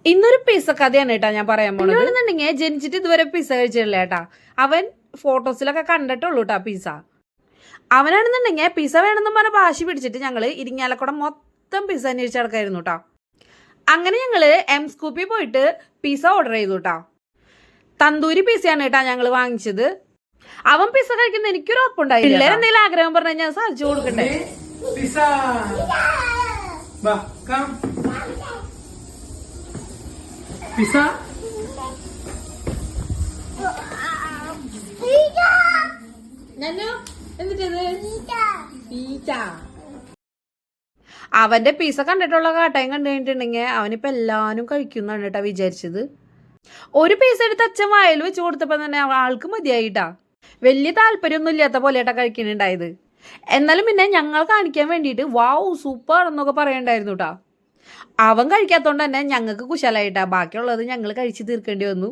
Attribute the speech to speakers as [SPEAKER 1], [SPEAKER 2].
[SPEAKER 1] ഇന്നൊരു പിസ്സ കഥയാണ് കേട്ടാ ഞാൻ പറയാൻ പോണെന്നുണ്ടെങ്കിൽ ജനിച്ചിട്ട് ഇതുവരെ പിസ്സ കഴിച്ചിട്ടില്ല കേട്ടാ. അവൻ ഫോട്ടോസിലൊക്കെ കണ്ടിട്ടുള്ളൂ കേട്ടാ പിസ്സ. അവനാണെന്നുണ്ടെങ്കിൽ പിസ്സ വേണമെന്നും പറഞ്ഞ വാശി പിടിച്ചിട്ട് ഞങ്ങൾ ഇരിങ്ങാലക്കുട മൊത്തം പിസ്സ അന്വേഷിച്ച് നടക്കായിരുന്നു കേട്ടോ. അങ്ങനെ ഞങ്ങൾ എം സ്കൂപ്പിൽ പോയിട്ട് പിസ്സ ഓർഡർ ചെയ്തു കേട്ടോ. തന്തൂരി പിസ്സയാണ് കേട്ടാ ഞങ്ങൾ വാങ്ങിച്ചത്. അവൻ പിസ്സ കഴിക്കുന്ന എനിക്കൊരു ഉറപ്പുണ്ടായി. പിള്ളേർ എന്തെങ്കിലും ആഗ്രഹം പറഞ്ഞു കഴിഞ്ഞാൽ സാധിച്ചു കൊടുക്കണ്ടേ. അവന്റെ പിസ്സ കണ്ടിട്ടുള്ള കാട്ടയം കണ്ടു കഴിഞ്ഞിട്ടുണ്ടെങ്കിൽ അവനിപ്പോ എല്ലാരും കഴിക്കുന്നാണ് കേട്ടാ വിചാരിച്ചത്. ഒരു പീസ് എടുത്ത് അച്ഛൻ വായിൽ വെച്ച് കൊടുത്തപ്പോ തന്നെ ആൾക്ക് മതിയായിട്ടാ. വലിയ താല്പര്യമൊന്നും ഇല്ലാത്ത പോലെയാട്ടാ കഴിക്കുന്നുണ്ടായത്. എന്നാലും പിന്നെ ഞങ്ങൾ കാണിക്കാൻ വേണ്ടിയിട്ട് വാവ് സൂപ്പർ എന്നൊക്കെ പറയണ്ടായിരുന്നു കേട്ടാ. അവൻ കഴിക്കാത്തോണ്ട് തന്നെ ഞങ്ങൾക്ക് കുശലായിട്ടാ. ബാക്കിയുള്ളത് ഞങ്ങൾ കഴിച്ച് തീർക്കേണ്ടി വന്നു.